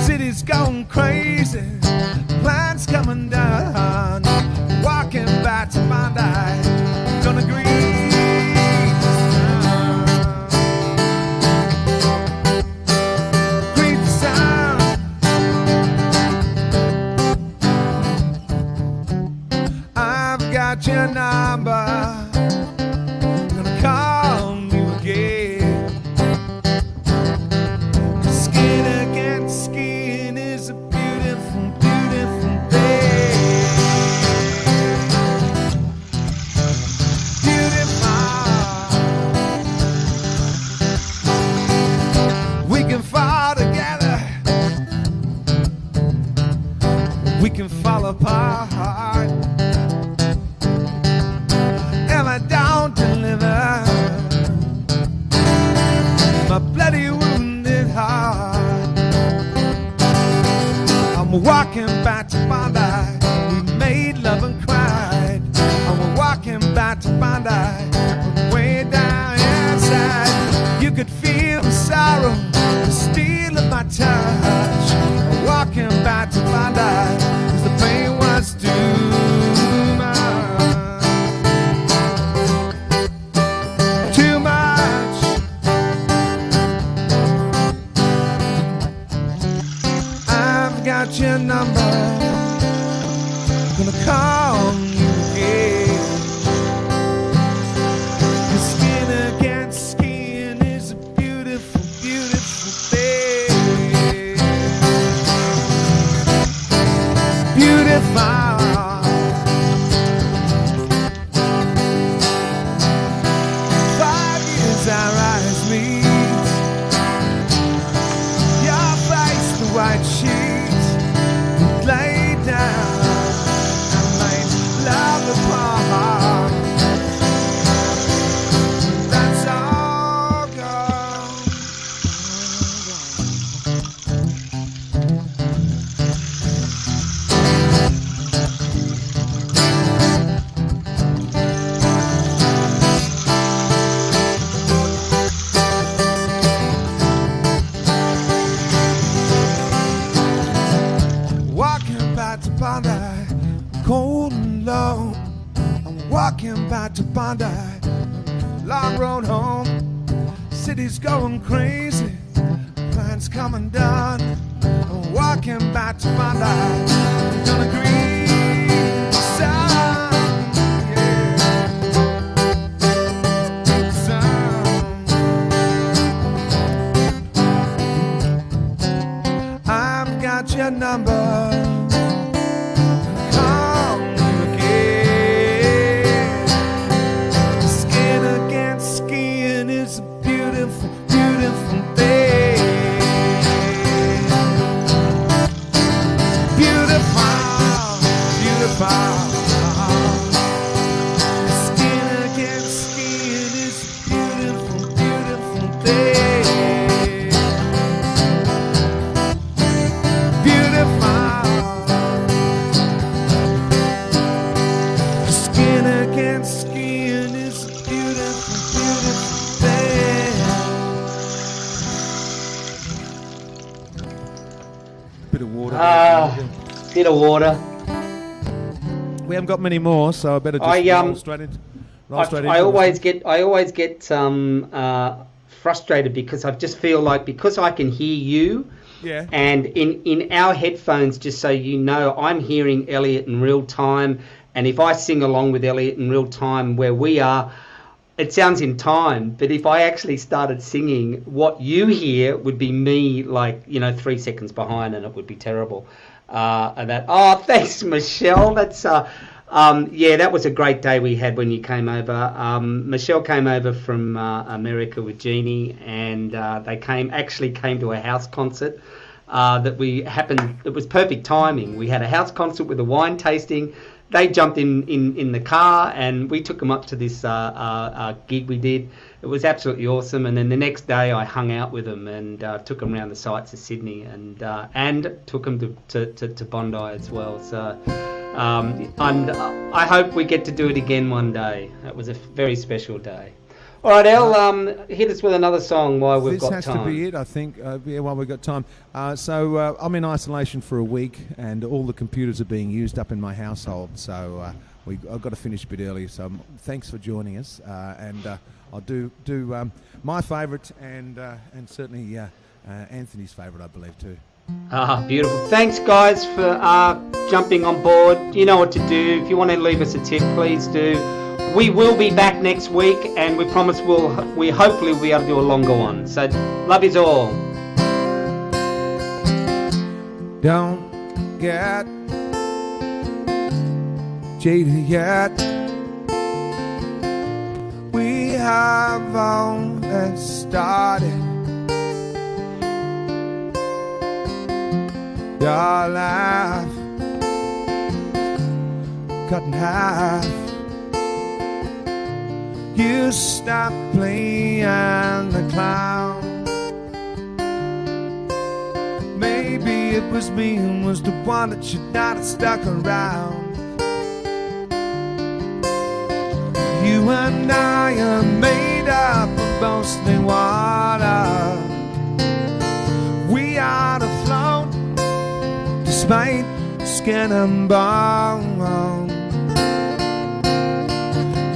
City's going crazy, plans coming down. Walking back to Bondi, gonna greet the sound. I've got your number, gonna call you again. Skin against skin is a beautiful, beautiful thing. Beautiful. We can fall together, we can fall apart. If I don't deliver my bloody wounded heart, I'm walking back to Bondi. We made love and cried. I'm walking back to Bondi. Way down inside, you could feel the sorrow, the steel of my touch. I'm walking back to Bondi, 'cause the pain was too much. Too much. I've got your number, gonna call you again. 'Cause skin against skin is a beautiful, beautiful thing. Beautiful. 5 years our eyes meet. Your face, the white sheet, lay down and made love apart. That's all gone. Walking back to Bondi, cold and low. I'm walking back to Bondi, long road home. City's going crazy, plans coming down. I'm walking back to Bondi, I'm gonna greet the sun, yeah. The sun. I've got your number, call you again. Skin against skin is a beautiful, beautiful thing. Beautiful, beautiful. Skin against skin is a beautiful, beautiful thing. Beautiful. Skin against skin is a beautiful, beautiful thing. Bit of water. Bit of water. We haven't got many more, so I better just roll straight into. I always get frustrated because I just feel like because I can hear you, Yeah. and in our headphones, just so you know, I'm hearing Elliot in real time, and if I sing along with Elliot in real time where we are, it sounds in time. But if I actually started singing, what you hear would be me, like, 3 seconds behind, and it would be terrible. Thanks, Michelle. That's that was a great day we had when you came over. Michelle came over from America with Jeannie, and they came to a house concert that we happened. It was perfect timing. We had a house concert with a wine tasting. They jumped in the car, and we took them up to this gig we did. It was absolutely awesome. And then the next day, I hung out with them and took them around the sights of Sydney, and took them to Bondi as well. So I hope we get to do it again one day. It was a very special day. All right, El, hit us with another song while we've got time. This has to be it, I think, while we've got time. So I'm in isolation for a week, and all the computers are being used up in my household, so I've got to finish a bit early. So thanks for joining us, and I'll do my favourite and certainly Anthony's favourite, I believe, too. Beautiful. Thanks, guys, for jumping on board. You know what to do. If you want to leave us a tip, please do. We will be back next week, and we promise we hopefully will be able to do a longer one. So, love yous all. Don't get jaded yet. We have only started. Your life cut in half. You stop playing the clown. Maybe it was me who was the one that should not have stuck around. You and I are made up of mostly water. We are to float despite skin and bone.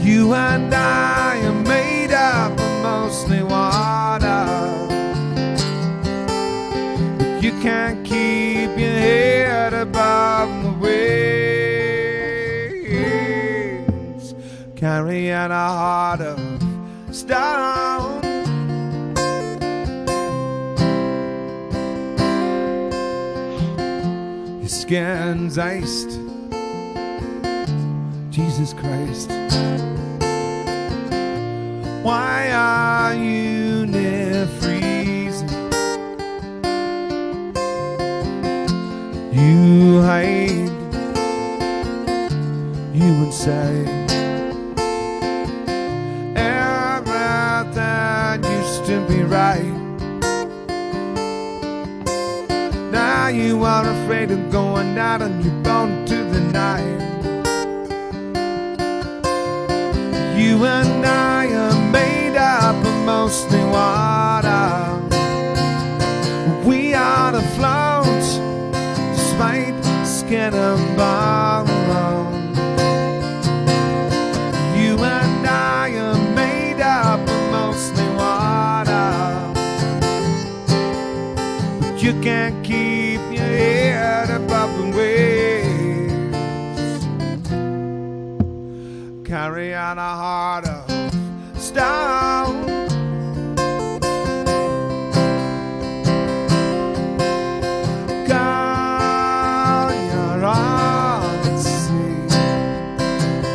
You and I are made up of mostly water. But you can't keep your head above the waves, carrying a heart of stone. Your skin's iced, Jesus Christ. Why are you near freezing? You hide, you would say everything used to be right. Now you are afraid of going out on your own to the night. You and I are made up of mostly water. We are to float despite skin and bone. You and I are made up of mostly water. But you can't keep your head above the waves, carry on a heart of stone. God, you're on the sea,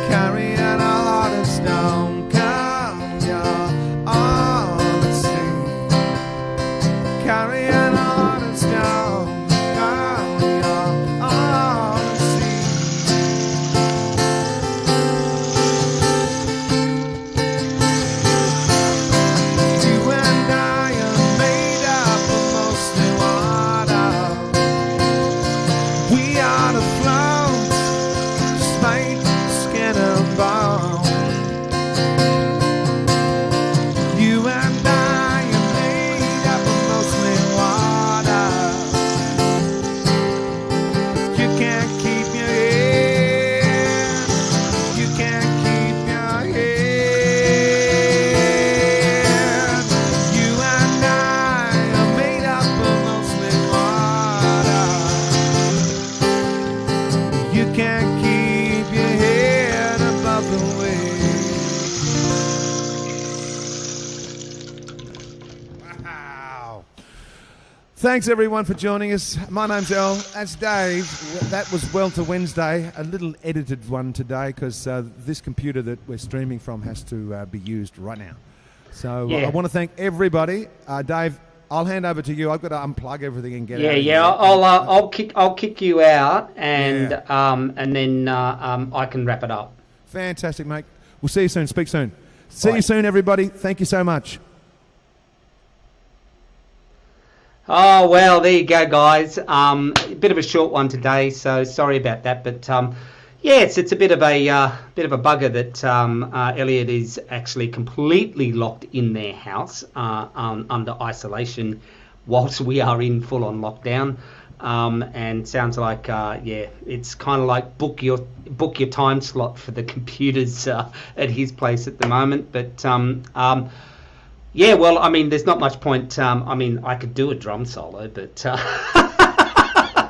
carry on a heart of stone. God, you're on the sea, carry on a heart of stone. God, you're on the sea. Thanks everyone for joining us. My name's El. That's Dave. That was Welter Wednesday, a little edited one today because this computer that we're streaming from has to be used right now. So I want to thank everybody. Dave, I'll hand over to you. I've got to unplug everything and get out. Yeah. I'll kick you out, and then I can wrap it up. Fantastic, mate. We'll see you soon. Speak soon. See you soon, everybody. Thank you so much. Oh, well, there you go, guys. A bit of a short one today, so sorry about that. But yes, it's a bit of a bugger that Elliot is actually completely locked in their house under isolation, whilst we are in full-on lockdown. And sounds like it's kind of like book your time slot for the computers at his place at the moment. But yeah, well, I mean, there's not much point. I mean, I could do a drum solo, but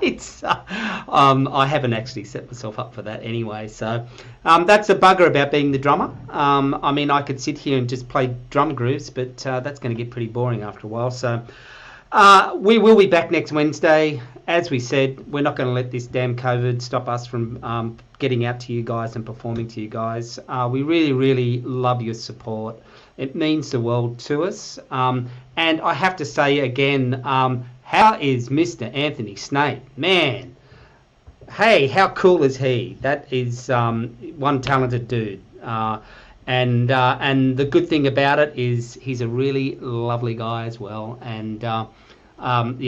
it's I haven't actually set myself up for that anyway. So that's a bugger about being the drummer. I mean, I could sit here and just play drum grooves, but that's going to get pretty boring after a while. So we will be back next Wednesday. As we said, we're not going to let this damn COVID stop us from getting out to you guys and performing to you guys. We really, really love your support. It means the world to us. And I have to say again, how is Mr. Anthony Snape? Man, hey, how cool is he? That is one talented dude. And the good thing about it is he's a really lovely guy as well. And love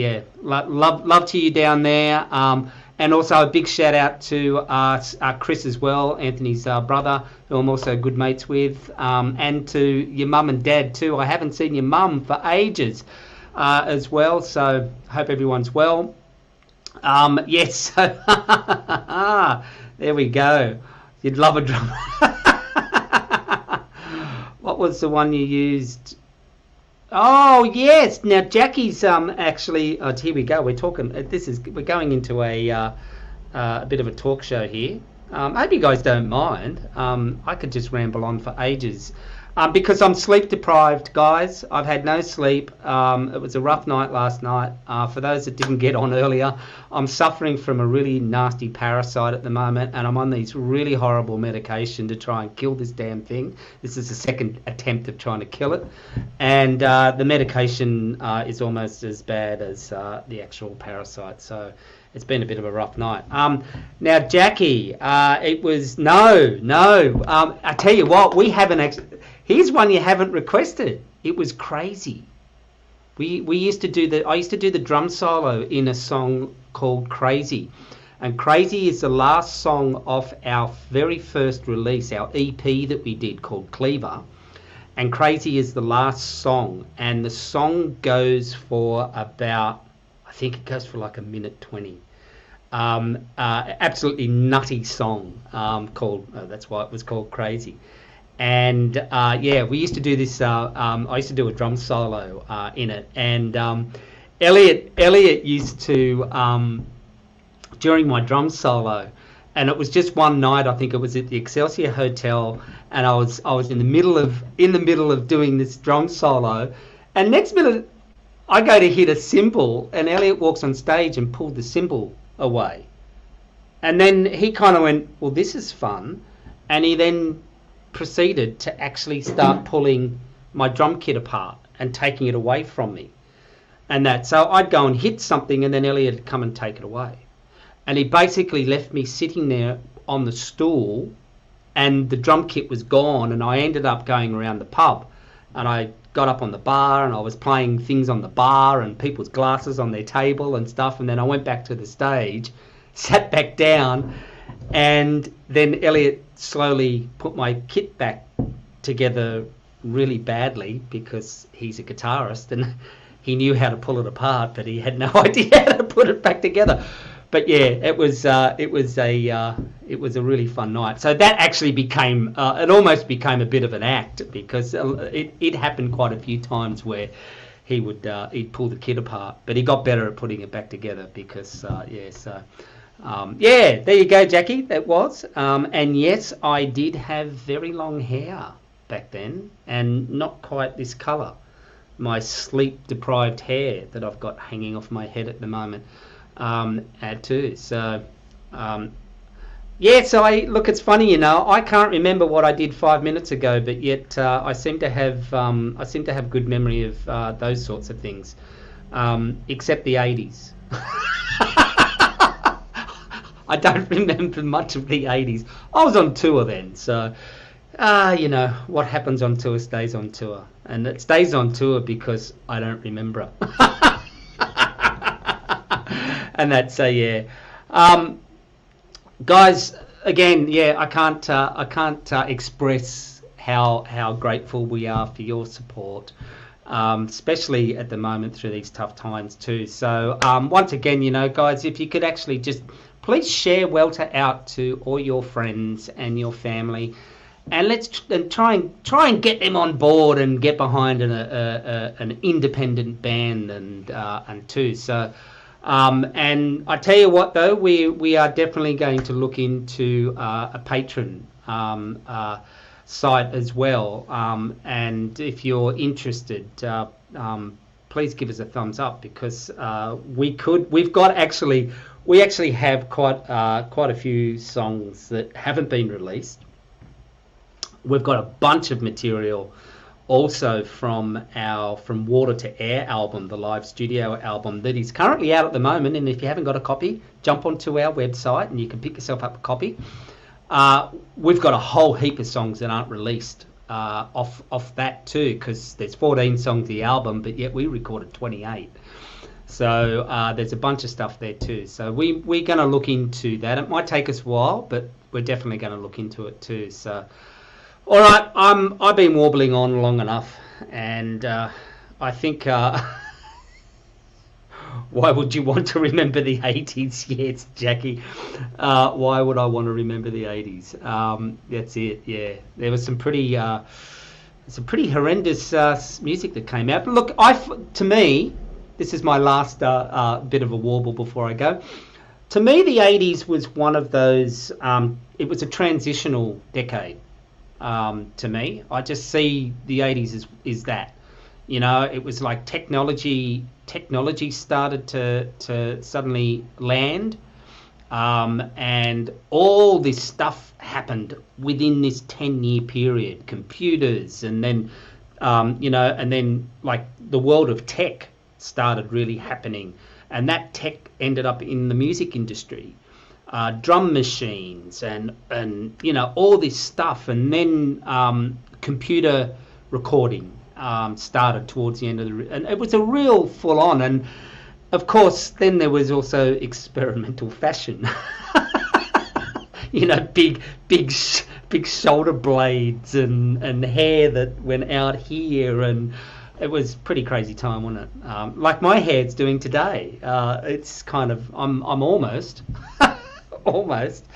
to you down there. And also a big shout out to Chris as well, Anthony's brother, who I'm also good mates with, and to your mum and dad too. I haven't seen your mum for ages as well, so hope everyone's well. Yes, there we go. You'd love a drum. What was the one you used? Oh yes. Now Jackie's actually. Oh, here we go. We're talking. We're going into a bit of a talk show here. I hope you guys don't mind. I could just ramble on for ages. Because I'm sleep deprived, guys. I've had no sleep. It was a rough night last night. For those that didn't get on earlier, I'm suffering from a really nasty parasite at the moment, and I'm on these really horrible medication to try and kill this damn thing. This is the second attempt of trying to kill it, and the medication is almost as bad as the actual parasite. So it's been a bit of a rough night. Now, Jackie, it was no. I tell you what, we haven't actually. Here's one you haven't requested. It was Crazy. I used to do the drum solo in a song called Crazy. And Crazy is the last song off our very first release, our EP that we did called Cleaver. And Crazy is the last song. And the song goes for about, I think it goes for like 1:20. Absolutely nutty song called, that's why it was called Crazy. And we used to do this. I used to do a drum solo in it, and Elliot used to during my drum solo, and it was just one night. I think it was at the Excelsior Hotel, and I was in the middle of doing this drum solo, and next minute I go to hit a cymbal, and Elliot walks on stage and pulled the cymbal away, and then he kind of went, "Well, this is fun," and he then proceeded to actually start pulling my drum kit apart and taking it away from me, and that. So I'd go and hit something, and then Elliot would come and take it away, and he basically left me sitting there on the stool, and the drum kit was gone. And I ended up going around the pub, and I got up on the bar, and I was playing things on the bar and people's glasses on their table and stuff. And then I went back to the stage, sat back down, and then Elliot slowly put my kit back together really badly, because he's a guitarist and he knew how to pull it apart, but he had no idea how to put it back together. But yeah, it was a really fun night. So that actually became it almost became a bit of an act, because it happened quite a few times where he'd pull the kit apart, but he got better at putting it back together, because there you go, Jackie. That was. And yes, I did have very long hair back then, and not quite this colour. my sleep-deprived hair that I've got hanging off my head at the moment too. So, yeah. So it's funny, you know. I can't remember what I did 5 minutes ago, but yet I seem to have good memory of those sorts of things, except the 80s. I don't remember much of the 80s. I was on tour then, so you know, what happens on tour stays on tour, and it stays on tour because I don't remember. And that's yeah. Guys, again, yeah, I can't express how grateful we are for your support, especially at the moment through these tough times too. So once again, you know, guys, if you could actually just please share Welter out to all your friends and your family, and let's try and get them on board and get behind an independent band and too. So. And I tell you what, though, we are definitely going to look into a patron site as well. And if you're interested, please give us a thumbs up, because we actually have quite a few songs that haven't been released. We've got a bunch of material also from Water to Air album, the live studio album that is currently out at the moment. And if you haven't got a copy, jump onto our website and you can pick yourself up a copy. We've got a whole heap of songs that aren't released off that too, because there's 14 songs the album, but yet we recorded 28. So there's a bunch of stuff there too. So we're going to look into that. It might take us a while, but we're definitely going to look into it too. So. All right, I've been warbling on long enough, and I think why would you want to remember the 80s? Yes, Jackie. Why would I want to remember the 80s? That's it. Yeah, there was some pretty horrendous music that came out. But look, to me, this is my last bit of a warble before I go. To me, the 80s was one of those. It was a transitional decade. To me, I just see the 80s is that, you know, it was like technology started to suddenly land, and all this stuff happened within this 10-year period. Computers, and then you know, and then like the world of tech started really happening, and that tech ended up in the music industry. Drum machines and you know, all this stuff, and then computer recording started towards the end of and it was a real full on. And of course then there was also experimental fashion. You know, big shoulder blades and hair that went out here, and it was pretty crazy time, wasn't it? Like my hair's doing today. It's kind of I'm almost almost.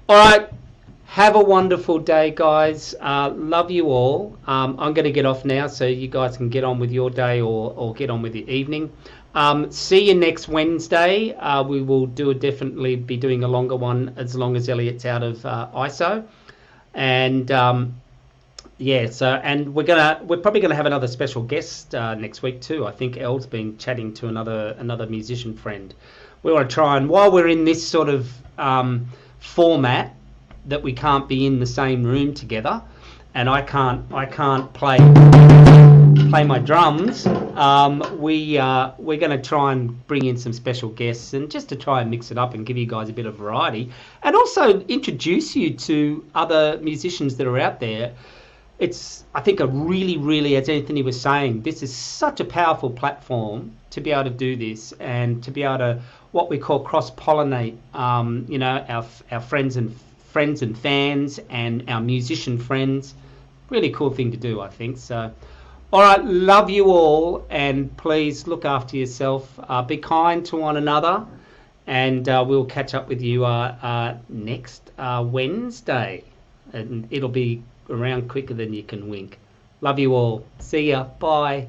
All right, have a wonderful day, guys. Love you all. I'm going to get off now so you guys can get on with your day or get on with your evening. See you next Wednesday. We will definitely be doing a longer one, as long as Elliot's out of ISO. And yeah, so, and we're probably gonna have another special guest next week too. I think Elle's been chatting to another musician friend. We want to try, and while we're in this sort of format that we can't be in the same room together, and I can't play my drums, we're going to try and bring in some special guests, and just to try and mix it up and give you guys a bit of variety, and also introduce you to other musicians that are out there. It's, I think, a really, as Anthony was saying, this is such a powerful platform to be able to do this, and to be able to, what we call, cross-pollinate, you know, our friends and fans and our musician friends. Really cool thing to do, I think. So, all right, love you all, and please look after yourself. Be kind to one another, and we'll catch up with you next Wednesday, and it'll be around quicker than you can wink. Love you all. See ya. Bye.